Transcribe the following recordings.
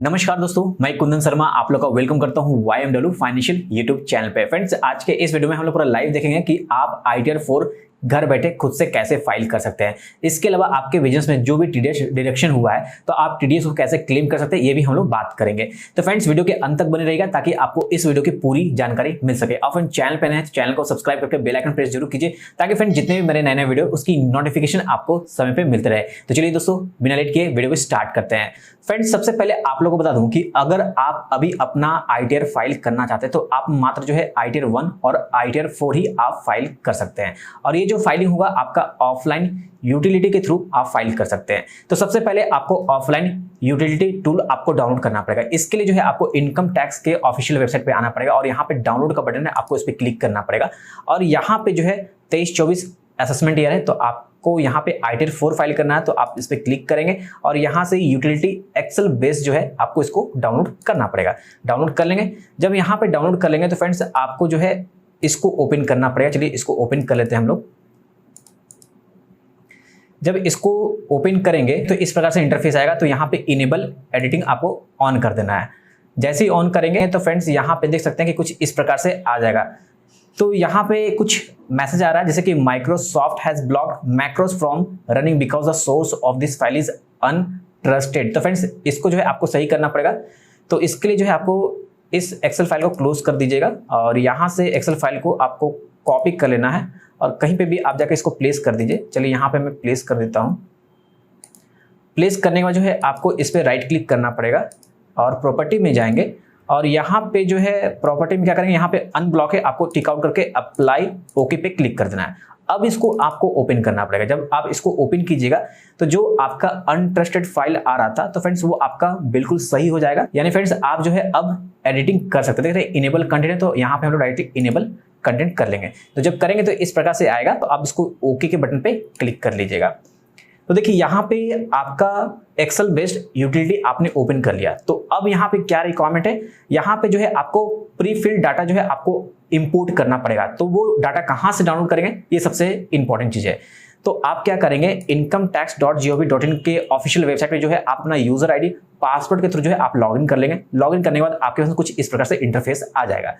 नमस्कार दोस्तों, मैं कुंदन शर्मा आप लोग का वेलकम करता हूं YMW फाइनेंशियल यूट्यूब चैनल पे। फ्रेंड्स, आज के इस वीडियो में हम लोग पूरा लाइव देखेंगे कि आप ITR 4 घर बैठे खुद से कैसे फाइल कर सकते हैं। इसके अलावा आपके बिजनेस में जो भी TDS डिडक्शन हुआ है तो आप TDS को कैसे क्लेम कर सकते हैं, ये भी हम लोग बात करेंगे। तो फ्रेंड्स, वीडियो के अंत तक बने रहेगा ताकि आपको इस वीडियो की पूरी जानकारी मिल सके। और फ्रेंड, चैनल पर नए हैं तो चैनल को सब्सक्राइब करके बेल आइकन प्रेस जरूर कीजिए ताकि फ्रेंड जितने भी मेरे नए नए वीडियो उसकी नोटिफिकेशन आपको समय पे मिलते रहे। तो चलिए दोस्तों, बिना लेट किए वीडियो को स्टार्ट करते हैं। फ्रेंड्स, सबसे पहले आप लोगों को बता दूं कि अगर आप अभी अपना ITR फाइल करना चाहते हैं तो आप मात्र जो है ITR 1 और ITR 4 ही आप फाइल कर सकते हैं। और ये जो फाइलिंग होगा आपका ऑफलाइन यूटिलिटी के थ्रू आप फाइल कर सकते हैं। तो सबसे पहले आपको ऑफलाइन यूटिलिटी टूल आपको डाउनलोड करना पड़ेगा। इसके लिए जो है आपको इनकम टैक्स के ऑफिशियल वेबसाइट पे आना पड़ेगा और यहाँ पे डाउनलोड का बटन है, आपको इस पर क्लिक करना पड़ेगा। और यहाँ पे जो है 23-24 असेसमेंट ईयर है, तो आपको यहाँ पे ITR 4 फाइल करना है, तो आप इस पर क्लिक करेंगे और यहाँ से यूटिलिटी एक्सेल बेस जो है आपको इसको डाउनलोड करना पड़ेगा। डाउनलोड कर लेंगे। जब यहाँ पे डाउनलोड कर लेंगे तो फ्रेंड्स आपको जो है इसको ओपन करना पड़ेगा। चलिए इसको ओपन कर लेते हैं हम लोग। जब इसको ओपन करेंगे तो इस प्रकार से इंटरफेस आएगा। तो यहाँ पे इनेबल एडिटिंग आपको ऑन कर देना है। जैसे ही ऑन करेंगे तो फ्रेंड्स यहाँ पे देख सकते हैं कि कुछ इस प्रकार से आ जाएगा। तो यहाँ पे कुछ मैसेज आ रहा है जैसे कि Microsoft has blocked macros from running because the source of this file is untrusted. तो फ्रेंड्स इसको जो है आपको सही करना पड़ेगा। तो इसके लिए जो है आपको इस एक्सेल फाइल को क्लोज कर दीजिएगा और यहाँ से एक्सेल फाइल को आपको कॉपी कर लेना है और कहीं पे भी आप जाकर इसको प्लेस कर दीजिए। चलिए यहाँ पे मैं प्लेस कर देता हूँ। प्लेस करने के बाद जो है आपको इस पर राइट क्लिक करना पड़ेगा और प्रॉपर्टी में जाएंगे और यहाँ पे जो है प्रॉपर्टी में क्या करेंगे, यहाँ पे अनब्लॉक है, आपको टिक आउट करके अप्लाई ओके पे क्लिक कर देना है। अब इसको आपको ओपन करना पड़ेगा। जब आप इसको ओपन कीजिएगा तो जो आपका अनट्रस्टेड फाइल आ रहा था तो फ्रेंड्स वो आपका बिल्कुल सही हो जाएगा। यानी फ्रेंड्स आप जो है अब एडिटिंग कर सकते हैं। देख रहे इनेबल कंटेंट है, तो यहाँ पे हम लोग डायरेक्टली इनेबल कंटेंट कर लेंगे। तो जब करेंगे तो इस प्रकार से आएगा। तो आप इसको ओके के बटन पे क्लिक कर लीजिएगा। तो देखिए यहाँ पे आपका एक्सेल बेस्ड यूटिलिटी आपने ओपन कर लिया। तो अब यहाँ पे क्या रिक्वायरमेंट है, यहाँ पे जो है आपको प्री फिल्ड डाटा जो है आपको इंपोर्ट करना पड़ेगा। तो वो डाटा कहाँ से डाउनलोड करेंगे, ये सबसे इंपॉर्टेंट चीज है। तो आप क्या करेंगे, incometax.gov.in के ऑफिशियल वेबसाइट पे जो है आप अपना यूजर आईडी पासवर्ड के थ्रू जो है आप लॉगिन कर लेंगे। लॉगिन करने के बाद आपके पास कुछ इस प्रकार से इंटरफेस आ जाएगा।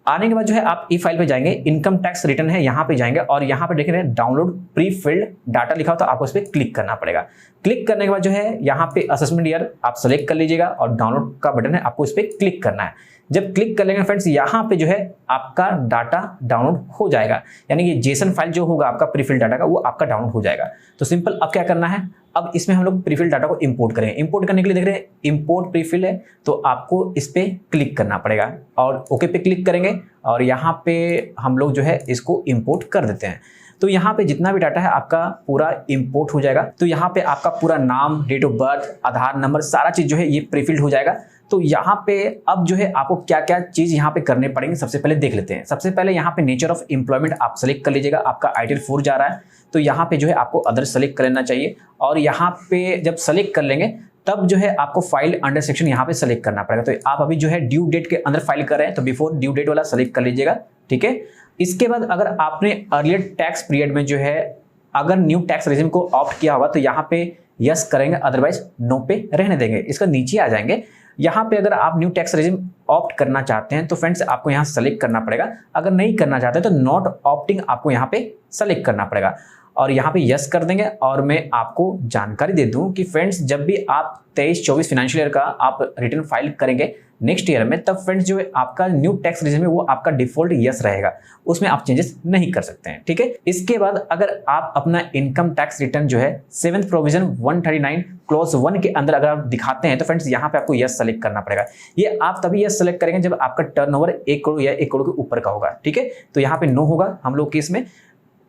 आने के बाद जो है आप ई फाइल पे जाएंगे, इनकम टैक्स रिटर्न है, यहाँ पे जाएंगे और यहाँ पे देख रहे हैं डाउनलोड प्री फिल्ड डाटा लिखा हो, तो आपको इस पर क्लिक करना पड़ेगा। क्लिक करने के बाद जो है यहाँ पे असेसमेंट ईयर आप सेलेक्ट कर लीजिएगा और डाउनलोड का बटन है, आपको इस पर क्लिक करना है। जब क्लिक कर लेंगे फ्रेंड्स, यहाँ पे जो है आपका डाटा डाउनलोड हो जाएगा। यानी कि जेसन फाइल जो होगा आपका प्री फिल्ड डाटा का, वो आपका डाउनलोड हो जाएगा। तो सिंपल अब क्या करना है, अब इसमें हम लोग प्रीफिल डाटा को इंपोर्ट करेंगे। इंपोर्ट करने के लिए देख रहे हैं इंपोर्ट प्रीफिल है, तो आपको इस पे क्लिक करना पड़ेगा और ओके पे क्लिक करेंगे और यहाँ पे हम लोग जो है इसको इंपोर्ट कर देते हैं। तो यहाँ पे जितना भी डाटा है आपका पूरा इंपोर्ट हो जाएगा। तो यहाँ पे आपका पूरा नाम, date of birth, Aadhaar number, सारा चीज जो है ये प्रीफिल्ड हो जाएगा। तो यहाँ पे अब जो है आपको क्या क्या चीज यहाँ पे करने पड़ेंगे, सबसे पहले देख लेते हैं। सबसे पहले यहाँ पे नेचर ऑफ एम्प्लॉयमेंट आप सेलेक्ट कर लीजिएगा। आपका ITR 4 जा रहा है तो यहाँ पे जो है आपको अदर सेलेक्ट कर लेना चाहिए और यहाँ पे जब सेलेक्ट कर लेंगे तब जो है आपको फाइल अंडर सेक्शन यहाँ पे सेलेक्ट करना पड़ेगा। तो आप अभी जो है ड्यू डेट के अंदर फाइल कर रहे हैं तो बिफोर ड्यू डेट वाला सेलेक्ट कर लीजिएगा, ठीक है। इसके बाद अगर आपने अर्लियर टैक्स पीरियड में जो है अगर न्यू टैक्स रेजिम को ऑप्ट किया होगा तो यहाँ पे यस करेंगे, अदरवाइज नो पे रहने देंगे। इसका नीचे आ जाएंगे। यहाँ पे अगर आप न्यू टैक्स रेजिम ऑप्ट करना चाहते हैं तो फ्रेंड्स आपको यहाँ सेलेक्ट करना पड़ेगा। अगर नहीं करना चाहते तो नॉट ऑप्टिंग आपको यहाँ पे सेलेक्ट करना पड़ेगा और यहाँ पे यस कर देंगे। और मैं आपको जानकारी दे दूं कि फ्रेंड्स जब भी आप 23-24 फाइनेंशियल ईयर का आप रिटर्न फाइल करेंगे नेक्स्ट ईयर में, तब फ्रेंड्स जो है आपका न्यू टैक्स रेजिम है वो आपका डिफॉल्ट यस रहेगा, उसमें आप चेंजेस नहीं कर सकते हैं, ठीक है। इसके बाद अगर आप अपना इनकम टैक्स रिटर्न जो है 7th प्रोविजन 139 क्लॉज 1 के अंदर अगर आप दिखाते हैं तो फ्रेंड्स यहाँ पे आपको यस सेलेक्ट करना पड़ेगा। ये आप तभी यस सेलेक्ट करेंगे जब आपका टर्नओवर 1 करोड़ या 1 करोड़ के ऊपर का होगा, ठीक है। तो यहाँ पे नो होगा हम लोग केस में।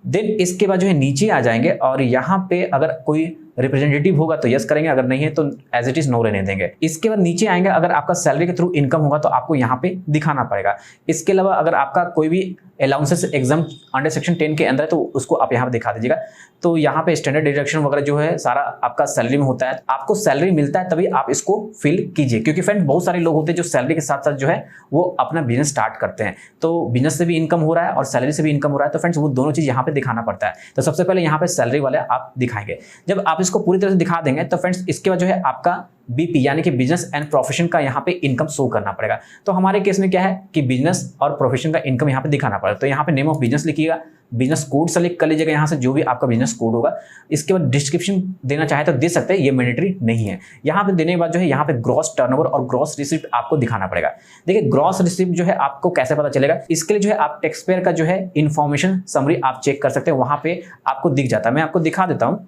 देन इसके बाद जो है नीचे आ जाएंगे और यहाँ पे अगर कोई रिप्रेजेंटेटिव होगा तो यस करेंगे, अगर नहीं है तो एज इट इज नो रहने देंगे। इसके बाद नीचे आएंगे, अगर आपका सैलरी के थ्रू इनकम होगा तो आपको यहाँ पे दिखाना पड़ेगा। इसके अलावा अगर आपका कोई भी अलाउंसेस एग्जाम अंडर सेक्शन 10 के अंदर है तो उसको आप यहाँ पे दिखा दीजिएगा। तो यहाँ पे स्टैंडर्ड डिडक्शन वगैरह जो है सारा आपका सैलरी में होता है। आपको सैलरी मिलता है तभी आप इसको फिल कीजिए, क्योंकि फ्रेंड बहुत सारे लोग होते हैं जो सैलरी के साथ साथ जो है वो अपना बिजनेस स्टार्ट करते हैं। तो बिजनेस से भी इनकम हो रहा है और सैलरी से भी इनकम हो रहा है, तो फ्रेंड्स वो दोनों चीज यहाँ पे दिखाना पड़ता है। तो सबसे पहले यहाँ पे सैलरी वाले आप दिखाएंगे। जब आप आप इसको पूरी तरह से दिखा देंगे तो फ्रेंड्स इसके बाद जो है आपका बीपी यानी कि बिजनेस एंड प्रोफेशन का यहाँ पे इनकम शो करना पड़ेगा। तो हमारे केस में क्या है कि बिजनेस और प्रोफेशन का इनकम यहाँ पे दिखाना पड़ेगा। तो यहाँ पे नेम ऑफ बिजनेस लिखिएगा, बिजनेस कोड सेलेक्ट कर लीजिएगा यहाँ से जो भी आपका बिजनेस कोड होगा। इसके बाद डिस्क्रिप्शन देना चाहे तो दे सकते हैं, ये मैंडेटरी नहीं है। यहाँ पे देने के बाद जो है यहाँ पे ग्रॉस टर्नओवर और ग्रॉस रिसिप्ट आपको दिखाना पड़ेगा। देखिए ग्रॉस रिसिप्ट जो है आपको कैसे पता चलेगा, इसके लिए जो है आप टैक्स पेयर का जो है इन्फॉर्मेशन समरी आप चेक कर सकते हैं, वहां पे आपको दिख जाता है। मैं आपको दिखा देता हूँ।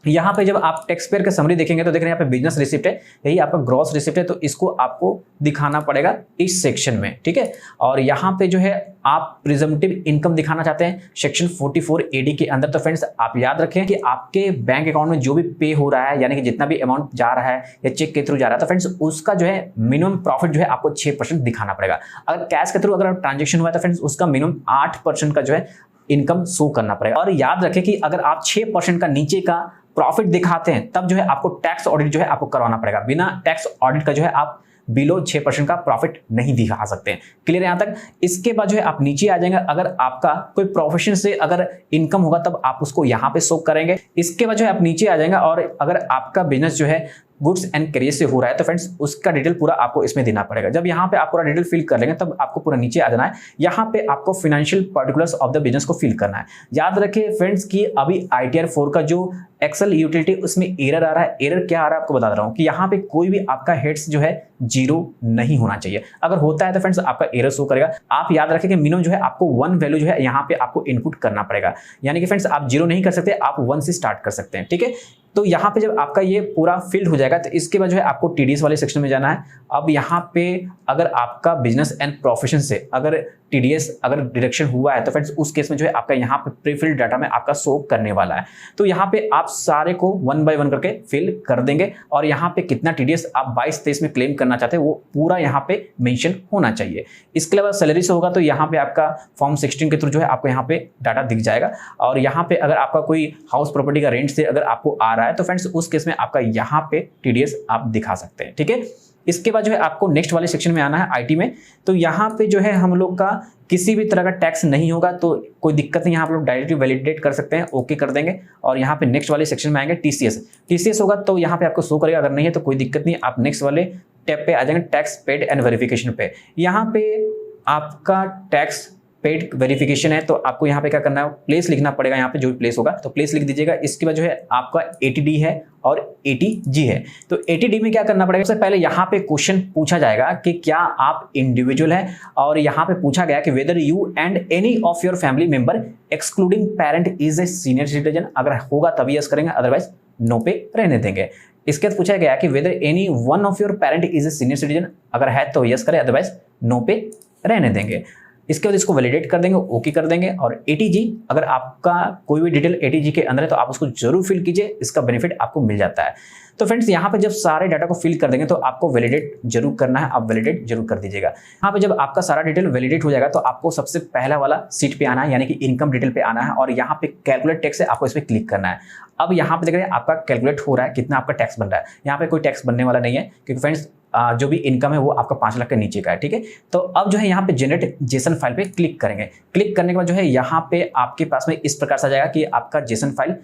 यहाँ पे जब आप टैक्स पेयर का समरी देखेंगे तो देख रहे हैं यहाँ पे बिजनेस रिसिप्ट है, यही आपका ग्रॉस रिसिप्ट है, तो इसको आपको दिखाना पड़ेगा इस सेक्शन में, ठीक है। और यहाँ पे जो है आप प्रिजम्पटिव इनकम दिखाना चाहते हैं सेक्शन 44 AD के अंदर। तो फ्रेंड्स आप याद रखें कि आपके बैंक अकाउंट में जो भी पे हो रहा है यानी कि जितना भी अमाउंट जा रहा है या चेक के थ्रू जा रहा है, तो फ्रेंड्स उसका जो है मिनिमम प्रॉफिट जो है आपको 6% दिखाना पड़ेगा। अगर कैश के थ्रू अगर ट्रांजेक्शन हुआ है तो फ्रेंड्स उसका मिनिमम 8% का जो है इनकम शो करना पड़ेगा। और याद रखें कि अगर आप 6% का नीचे का प्रॉफिट दिखाते हैं तब जो है आपको टैक्स ऑडिट जो है आपको करवाना पड़ेगा। बिना टैक्स ऑडिट का जो है आप बिलो 6% का प्रॉफिट नहीं दिखा सकते हैं। क्लियर है यहाँ तक। इसके बाद जो है आप नीचे आ जाएंगे, अगर आपका कोई प्रोफेशन से अगर इनकम होगा तब आप उसको यहाँ पे शो करेंगे। इसके बाद जो है आप नीचे आ जाएंगे और अगर आपका बिजनेस जो है गुड्स एंड करियर से हो रहा है तो फ्रेंड्स उसका डिटेल पूरा आपको इसमें देना पड़ेगा। जब यहाँ पे आप पूरा डिटेल फिल कर लेंगे तब आपको पूरा नीचे आ जाना है। यहाँ पे आपको financial particulars of the business को फिल करना है। याद रखिए फ्रेंड्स कि अभी ITR 4 का जो एक्सेल यूटिलिटी उसमें एरर आ रहा है। एरर क्या आ रहा है आपको बता रहा हूँ कि यहाँ पे कोई भी आपका हेड्स जो है 0 नहीं होना चाहिए। अगर होता है तो फ्रेंड्स आपका एरर शो करेगा। आप याद रखें कि मिनिमम जो है आपको 1 वैल्यू जो है यहाँ पे आपको इनपुट करना पड़ेगा, यानी कि फ्रेंड्स आप 0 नहीं कर सकते, आप 1 से स्टार्ट कर सकते हैं, ठीक है। तो यहाँ पे जब आपका ये पूरा फिल्ड हो जाएगा तो इसके बाद जो है आपको TDS वाले सेक्शन में जाना है। अब यहाँ पे अगर आपका बिजनेस एंड प्रोफेशन से अगर TDS अगर डिडक्शन हुआ है तो फ्रेंड्स उस केस में जो है आपका यहाँ पे प्री फिल्ड डाटा में आपका शो करने वाला है। तो यहाँ पे आप सारे को 1 बाय 1 करके फिल कर देंगे और यहाँ पे कितना TDS आप 22-23 में क्लेम करना चाहते हैं वो पूरा यहाँ पे मेंशन होना चाहिए। इसके अलावा सैलरी से होगा तो यहाँ पे आपका फॉर्म 16 के थ्रू जो है आपको यहाँ पे डाटा दिख जाएगा। और यहाँ पे अगर आपका कोई हाउस प्रॉपर्टी का रेंट से अगर आपको आ रहा है तो फ्रेंड्स उस केस में आपका यहाँ पे TDS आप दिखा सकते हैं, ठीक है। इसके बाद जो है आपको नेक्स्ट वाले सेक्शन में आना है IT में। तो यहाँ पे जो है हम लोग का किसी भी तरह का टैक्स नहीं होगा तो कोई दिक्कत नहीं, यहाँ आप लोग डायरेक्टली वैलिडेट कर सकते हैं, ओके कर देंगे। और यहाँ पे नेक्स्ट वाले सेक्शन में आएंगे TCS होगा तो यहाँ पे आपको शो करेगा, अगर नहीं है तो कोई दिक्कत नहीं, आप नेक्स्ट वाले टैब पे आ जाएंगे टैक्स पेड एंड वेरिफिकेशन पे। यहाँ पे आपका टैक्स पेड वेरिफिकेशन है तो आपको यहाँ पे क्या करना है, प्लेस लिखना पड़ेगा। यहाँ पे जो भी प्लेस होगा तो प्लेस लिख दीजिएगा। इसके बाद जो है आपका ATD है और ATG है। तो ATD में क्या करना पड़ेगा, सबसे पहले यहाँ पे क्वेश्चन पूछा जाएगा कि क्या आप इंडिविजुअल हैं, और यहाँ पे पूछा गया कि whether you and any of your family member excluding parent is a senior citizen. अगर होगा तभी यस करेंगे, अदरवाइज नो पे रहने देंगे। इसके बाद पूछा गया कि whether any one of your parent is a senior citizen, अगर है तो यस करें, अदरवाइज नो पे रहने देंगे। इसके बाद इसको वैलिडेट कर देंगे, ओके कर देंगे। और ATG अगर आपका कोई भी डिटेल ATG के अंदर है तो आप उसको जरूर फिल कीजिए, इसका बेनिफिट आपको मिल जाता है। तो फ्रेंड्स यहाँ पे जब सारे डाटा को फिल कर देंगे तो आपको वैलिडेट जरूर करना है, आप वैलिडेट जरूर कर दीजिएगा। यहाँ पे जब आपका सारा डिटेल वैलिडेट हो जाएगा तो आपको सबसे पहला वाला सीट पे आना है, यानी कि इनकम डिटेल पे आना है और यहाँ पे कैलकुलेट टैक्स है, आपको इस पर क्लिक करना है। अब यहाँ पे देख रहे हैं आपका कैलकुलेट हो रहा है कितना आपका टैक्स बन रहा है। यहाँ पे कोई टैक्स बनने वाला नहीं है क्योंकि फ्रेंड्स जो भी इनकम है वो आपका 5 लाख के नीचे का है, ठीक है। तो अब जो है यहाँ पे जनरेट जेसन फाइल पे क्लिक करेंगे। क्लिक करने के बाद जो है यहाँ पे आपके पास में इस प्रकार से आ जाएगा कि आपका जेसन फाइल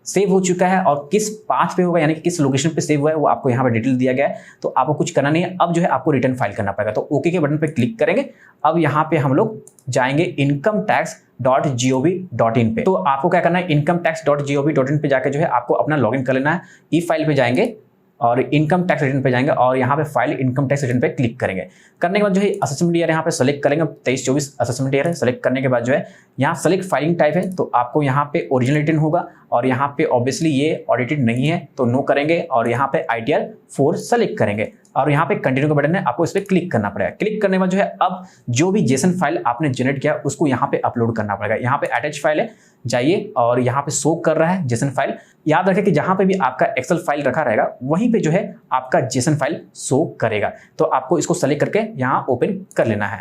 सेव हो चुका है और किस पाथ पे होगा यानी कि किस लोकेशन पे सेव हुआ है वो आपको यहाँ पे डिटेल दिया गया है। तो आपको कुछ करना नहीं है, अब जो है आपको रिटर्न फाइल करना पड़ेगा। तो ओके के बटन पे क्लिक करेंगे। अब यहाँ पे हम लोग जाएंगे incometax.gov.in पे। तो आपको क्या करना है, incometax.gov.in पे जाके जो है आपको अपना लॉगिन कर लेना है। ई फाइल पे जाएंगे और इनकम टैक्स रिटर्न पे जाएंगे और यहाँ पे फाइल इनकम टैक्स रिटर्न पे क्लिक करेंगे। करने के बाद जो है असेसमेंट ईयर यहाँ पे सेलेक्ट करेंगे, 23-24 असेसमेंट ईयर है। सेलेक्ट करने के बाद जो है यहाँ सेलेक्ट फाइलिंग टाइप है तो आपको यहाँ पे ओरिजिनल रिटर्न होगा और यहाँ पे ऑब्वियसली ये ऑडिटेड नहीं है तो नो करेंगे और यहाँ पे ITR 4 सेलेक्ट करेंगे और यहाँ पे कंटिन्यू का बटन है, आपको इस पर क्लिक करना पड़ेगा। क्लिक करने के बाद जो है अब जो भी जेसन फाइल आपने जनरेट किया उसको यहाँ पे अपलोड करना पड़ेगा। यहाँ पे अटैच फाइल है, जाइए और यहाँ पे शो कर रहा है जेसन फाइल। याद रखें कि जहाँ पे भी आपका एक्सेल फाइल रखा रहेगा वहीं पे जो है आपका जेसन फाइल शो करेगा। तो आपको इसको सेलेक्ट करके यहाँ ओपन कर लेना है।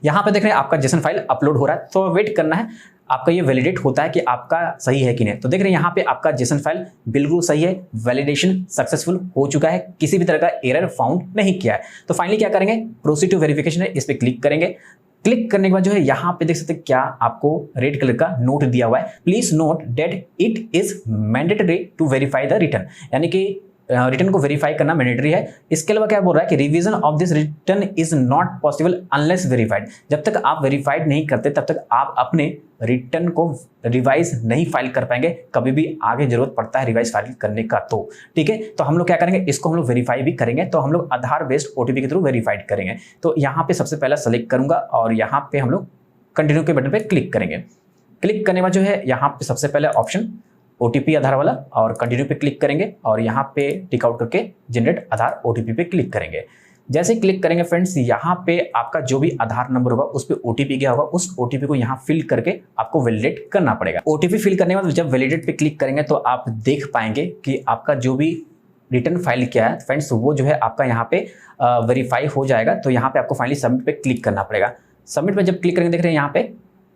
यहाँ पे देख रहे हैं आपका जेसन फाइल अपलोड हो रहा है, तो वेट करना है आपका ये वैलिडेट होता है कि आपका सही है कि नहीं। तो देख रहे हैं यहाँ पे आपका जेसन फाइल बिल्कुल सही है, वैलिडेशन सक्सेसफुल हो चुका है, किसी भी तरह का एरर फाउंड नहीं किया है। तो फाइनली क्या करेंगे, प्रोसीड टू वेरिफिकेशन है, इस पर क्लिक करेंगे। क्लिक करने के बाद जो है यहाँ पे देख सकते हैं क्या आपको रेड कलर का नोट दिया हुआ है, please note that it is mandatory to verify the return, यानी कि रिटर्न को वेरीफाई करना मैंडेटरी है। इसके अलावा क्या बोल रहा है कि revision of this return is not possible unless verified, जब तक आप वेरीफाइड नहीं करते तब तक आप अपने रिटर्न को रिवाइज नहीं फाइल कर पाएंगे, कभी भी आगे जरूरत पड़ता है रिवाइज फाइल करने का। तो ठीक है, तो हम लोग क्या करेंगे, इसको हम लोग वेरीफाई भी करेंगे, तो हम लोग आधार बेस्ड ओटीपी के थ्रू वेरीफाइड करेंगे। तो यहाँ पे सबसे पहला सेलेक्ट करूंगा और यहाँ पे हम लोग कंटिन्यू के बटन पे क्लिक करेंगे। क्लिक करने के बाद जो है यहाँ पे सबसे पहले ऑप्शन ओटीपी आधार वाला और कंटिन्यू पे क्लिक करेंगे और यहाँ पे टिक आउट करके जनरेट आधार ओटीपी पे क्लिक करेंगे। जैसे क्लिक करेंगे फ्रेंड्स, यहाँ पे आपका जो भी आधार नंबर होगा उस पे ओटीपी गया होगा, उस ओटीपी को यहाँ फिल करके आपको वैलिडेट करना पड़ेगा। ओटीपी फिल करने के बाद जब वैलिडेट पे क्लिक करेंगे तो आप देख पाएंगे कि आपका जो भी रिटर्न फाइल किया है फ्रेंड्स वो जो है आपका यहाँ पे वेरीफाई हो जाएगा। तो यहाँ पे आपको फाइनली सबमिट पे क्लिक करना पड़ेगा। सबमिट पे जब क्लिक करेंगे देख रहे हैं यहाँ पे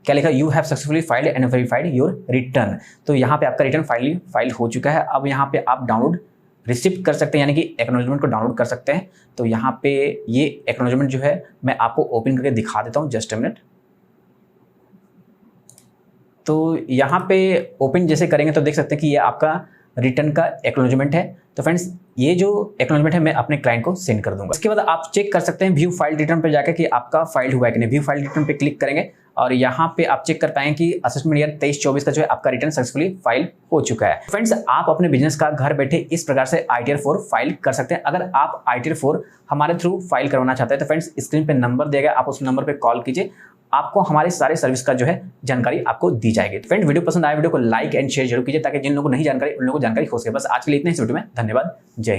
क्या लिखा, you have successfully filed and verified your return. तो यहाँ पे आपका रिटर्न फाइल हो चुका है। अब यहाँ पे आप डाउनलोड रिसिप्ट कर सकते हैं, यानी कि एक्नॉलेजमेंट को डाउनलोड कर सकते हैं। तो यहाँ पे ये एक्नॉलेजमेंट जो है मैं आपको ओपन करके दिखा देता हूँ, जस्ट अ मिनट। तो यहाँ पे ओपन जैसे करेंगे तो देख सकते हैं कि ये आपका रिटर्न का एक्नॉलेजमेंट है। तो फ्रेंड्स ये जो एक्नॉलेजमेंट है मैं अपने क्लाइंट को सेंड कर दूंगा। इसके बाद आप चेक कर सकते हैं व्यू फाइल रिटर्न पे जाकर कि आपका फाइल हुआ है कि नहीं। व्यू फाइल रिटर्न पे क्लिक करेंगे और यहाँ पे आप चेक कर पाएंगे कि असेसमेंट ईयर 23-24 का जो है आपका रिटर्न सक्सेसफुली फाइल हो चुका है। फ्रेंड्स आप अपने बिजनेस का घर बैठे इस प्रकार से ITR 4 फाइल कर सकते हैं। अगर आप ITR 4 हमारे थ्रू फाइल करवाना चाहते हैं तो फ्रेंड्स स्क्रीन पे नंबर दिया गया, आप उस नंबर पे कॉल कीजिए, आपको हमारे सारे सर्विस का जो है जानकारी आपको दी जाएगी। फ्रेंड वीडियो पसंद आए वीडियो को लाइक एंड शेयर जरूर कीजिए ताकि जिन लोगों को नहीं जानकारी उन लोगों को जानकारी हो सके। बस आज के लिए इतना ही, इस वीडियो में धन्यवाद। जय हिंद।